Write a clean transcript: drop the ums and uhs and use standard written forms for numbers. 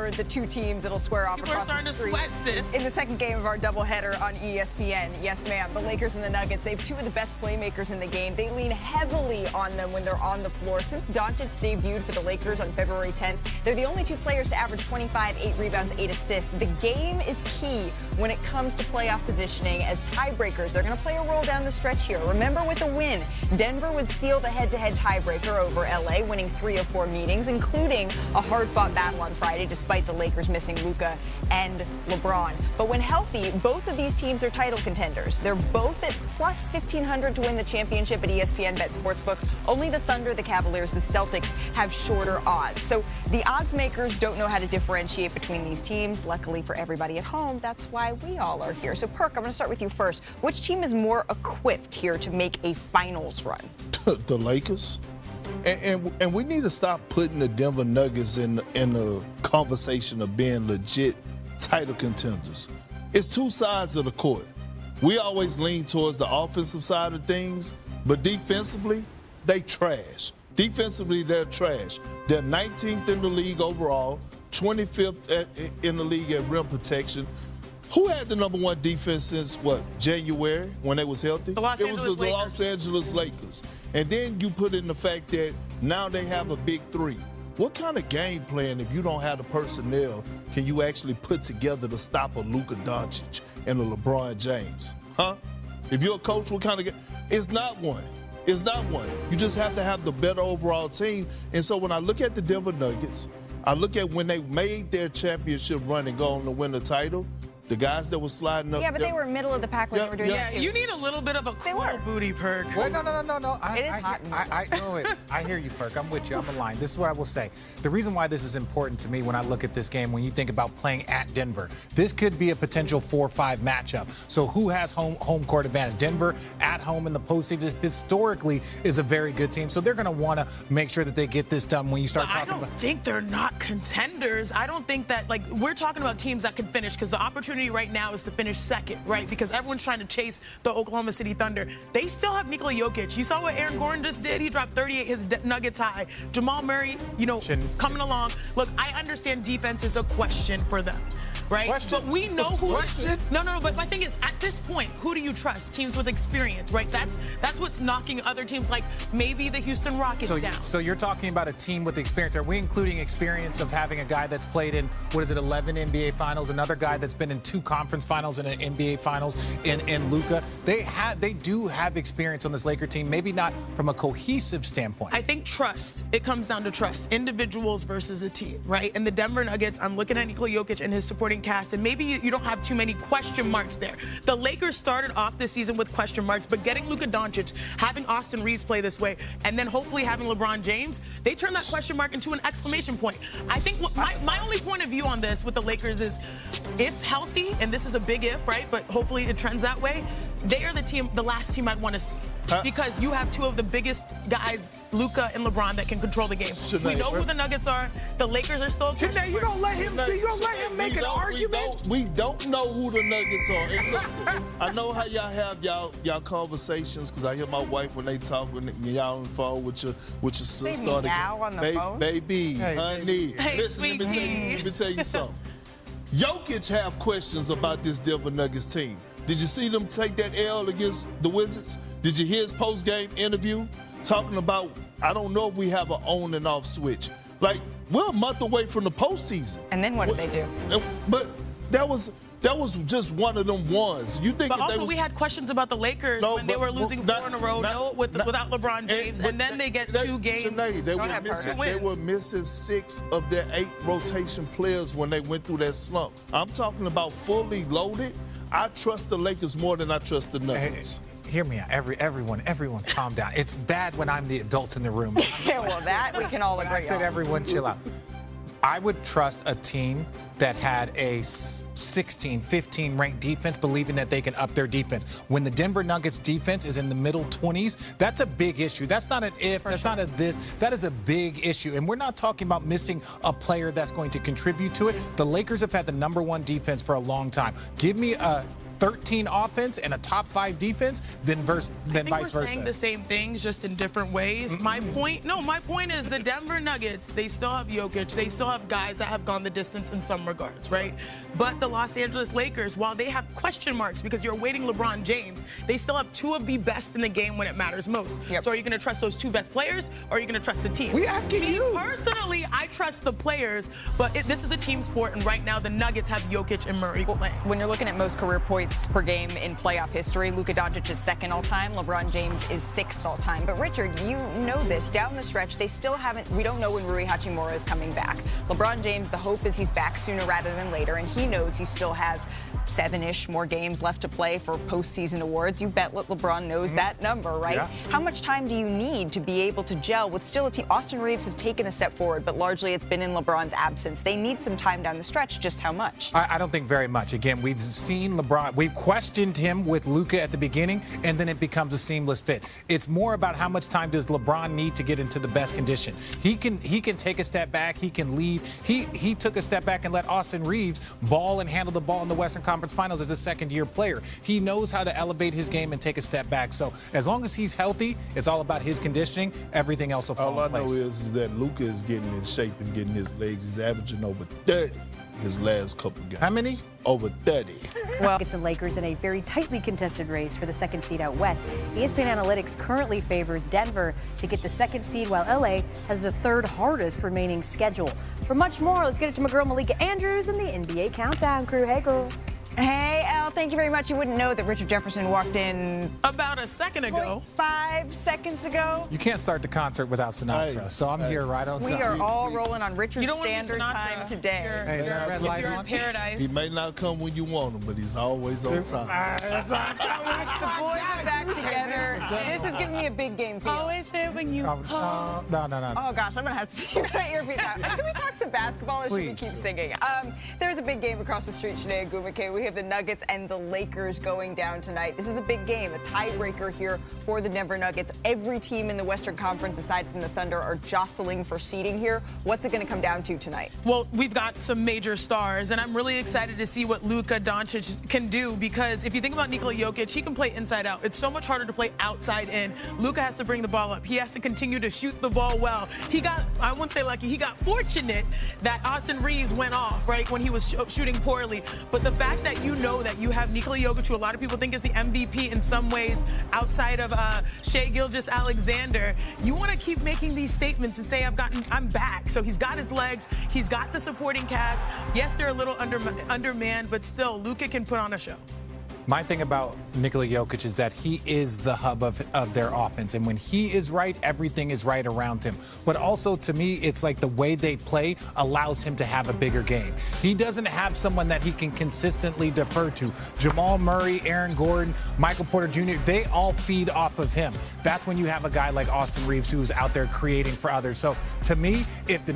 are the two teams that'll square off across the street in the second game of our doubleheader on ESPN. Yes, ma'am. The Lakers and the Nuggets, they have two of the best playmakers in the game. They lean heavily on them when they're on the floor. Since Doncic debuted for the Lakers on February 10th, they're the only two players to average 25, 8 rebounds, 8 assists. The game is key when it comes to playoff positioning as tiebreakers. They're going to play a role down the stretch here. Remember, with a win, Denver would seal the head-to-head tiebreaker over LA, winning 3 of 4 meetings, including a hard-fought battle on Friday, despite the Lakers missing Luka and LeBron. But when healthy, both of these teams are title contenders. They're both at plus 1,500 to win the championship at ESPN Sportsbook. Only the Thunder, the Cavaliers, the Celtics have shorter odds. So the odds makers don't know how to differentiate between these teams. Luckily for everybody at home, that's why we all are here. So, Perk, I'm going to start with you first. Which team is more equipped here to make a finals run? The Lakers. And we need to stop putting the Denver Nuggets in the conversation of being legit title contenders. It's two sides of the court. We always lean towards the offensive side of things, but defensively, they trash. Defensively, they're trash. They're 19th in the league overall, 25th in the league at rim protection. Who had the number 1 defense since, January when they was healthy? The Los Angeles Lakers. And then you put in the fact that now they have a big 3. What kind of game plan, if you don't have the personnel, can you actually put together to stop a Luka Doncic and a LeBron James? Huh? If you're a coach, what kind of game? It's not one. It's not one. You just have to have the better overall team. And so when I look at the Denver Nuggets, I look at when they made their championship run and go on to win the title, the guys that were sliding up. Yeah, but they were middle of the pack when they were doing that too. You need a little bit of a cool booty, Perk. Wait, no. It is hot. I hear you, Perk. I'm with you. I'm aligned. This is what I will say. The reason why this is important to me when I look at this game, when you think about playing at Denver, this could be a potential 4-5 matchup. So who has home court advantage? Denver at home in the postseason historically is a very good team. So they're going to want to make sure that they get this done when you start talking about. I don't think they're not contenders. I don't think that, we're talking about teams that can finish because the opportunity right now is to finish second, right? Because everyone's trying to chase the Oklahoma City Thunder. They still have Nikola Jokic. You saw what Aaron Gordon just did. He dropped 38, his Nuggets high. Jamal Murray, coming along. Look, I understand defense is a question for them, right? But we know who. No. But my thing is, at this point, who do you trust? Teams with experience, right? That's what's knocking other teams like maybe the Houston Rockets down. So you're talking about a team with experience. Are we including experience of having a guy that's played in 11 NBA Finals, another guy that's been in 2 conference finals and an NBA Finals in Luka? They do have experience on this Laker team, maybe not from a cohesive standpoint. I think trust. It comes down to trust. Individuals versus a team, right? And the Denver Nuggets, I'm looking at Nikola Jokic and his supporting cast, and maybe you don't have too many question marks there. The Lakers started off this season with question marks, but getting Luka Doncic, having Austin Reeves play this way, and then hopefully having LeBron James, they turn that question mark into an exclamation point. I think my only point of view on this with the Lakers is, if healthy, and this is a big if, right? But hopefully it trends that way. They are the last team I'd want to see, because you have 2 of the biggest guys, Luka and LeBron, that can control the game. We know who the Nuggets are. The Lakers are still. Janae, you don't let him make an argument. We don't know who the Nuggets are. And listen, I know how y'all have y'all conversations, because I hear my wife when they talk when y'all on the phone with your sister. Baby, now on the phone? Baby, honey. Hey, listen, let me tell you something. Jokic have questions about this Denver Nuggets team. Did you see them take that L against the Wizards? Did you hear his post-game interview talking about, I don't know if we have an on and off switch. We're a month away from the postseason. And then what did they do? But that was just one of them ones. You think? But also, we had questions about the Lakers when they were losing 4 in a row, without LeBron James, and then they get 2 games. Janae, they were missing 6 of their 8 rotation players when they went through that slump. I'm talking about fully loaded. I trust the Lakers more than I trust the Nuggets. Hear me out. Everyone, calm down. It's bad when I'm the adult in the room. Well, that we can all agree on. I said everyone chill out. I would trust a team that had a 16, 15 ranked defense, believing that they can up their defense. When the Denver Nuggets defense is in the middle 20s, that's a big issue. That's not an if, that's not a this, that is a big issue. And we're not talking about missing a player that's going to contribute to it. The Lakers have had the #1 defense for a long time. Give me a 13 offense and a top 5 defense than vice versa. We're saying the same things, just in different ways. My point is the Denver Nuggets, they still have Jokic. They still have guys that have gone the distance in some regards, right? But the Los Angeles Lakers, while they have question marks because you're awaiting LeBron James, they still have 2 of the best in the game when it matters most. So are you going to trust those 2 best players, or are you going to trust the team? We asking you. Personally, I trust the players, but this is a team sport, and right now the Nuggets have Jokic and Murray playing. When you're looking at most career points per game in playoff history, Luka Doncic is 2nd all-time. LeBron James is 6th all-time. But Richard, you know this. Down the stretch, they still haven't. We don't know when Rui Hachimura is coming back. LeBron James, the hope is he's back sooner rather than later, and he knows he still has 7-ish more games left to play for postseason awards. You bet LeBron knows that number, right? Yeah. How much time do you need to be able to gel with still a team? Austin Reeves has taken a step forward, but largely it's been in LeBron's absence. They need some time down the stretch. Just how much? I don't think very much. Again, we've seen LeBron. We've questioned him with Luka at the beginning, and then it becomes a seamless fit. It's more about how much time does LeBron need to get into the best condition. He can take a step back. He can lead. He took a step back and let Austin Reeves ball and handle the ball in the Western Conference Finals as a second-year player. He knows how to elevate his game and take a step back. So as long as he's healthy, it's all about his conditioning. Everything else will fall in place. All I know is that Luka is getting in shape and getting his legs. He's averaging over 30 his last couple games. How many? Over 30. Well, it's the Lakers in a very tightly contested race for the 2nd seed out west. ESPN Analytics currently favors Denver to get the 2nd seed, while LA has the 3rd hardest remaining schedule. For much more, let's get it to my girl Malika Andrews in the NBA Countdown crew. Hey, girl. Hey, Elle, thank you very much. You wouldn't know that Richard Jefferson walked in about a second ago. 5 seconds ago. You can't start the concert without Sinatra, so I'm here right on time. We are all rolling on Richard's standard time today. Hey, is that red light on? Paradise. He may not come when you want him, but he's always on time. The boys are back together. This is giving me a big game feel. Always there when you call. No. Oh, gosh, I'm going to have to take my earpiece out. Should we talk some basketball, or should we keep singing? There's a big game across the street today, Gumake. We have the Nuggets and the Lakers going down tonight. This is a big game, a tiebreaker here for the Denver Nuggets. Every team in the Western Conference, aside from the Thunder, are jostling for seeding here. What's it going to come down to tonight? Well, we've got some major stars, and I'm really excited to see what Luka Doncic can do, because if you think about Nikola Jokic, he can play inside out. It's so much harder to play outside in. Luka has to bring the ball up. He has to continue to shoot the ball well. He got, I wouldn't say lucky, he got fortunate that Austin Reeves went off, right, when he was shooting poorly. But the fact that you know that you have Nikola Jokic, who a lot of people think is the MVP in some ways outside of Shai Gilgeous-Alexander, you want to keep making these statements and say, I'm back. So he's got his legs, he's got the supporting cast. Yes, they're a little undermanned, but still, Luka can put on a show. My thing about Nikola Jokic is that he is the hub of their offense. And when he is right, everything is right around him. But also, to me, it's like the way they play allows him to have a bigger game. He doesn't have someone that he can consistently defer to. Jamal Murray, Aaron Gordon, Michael Porter Jr., they all feed off of him. That's when you have a guy like Austin Reeves who's out there creating for others. So, to me, if the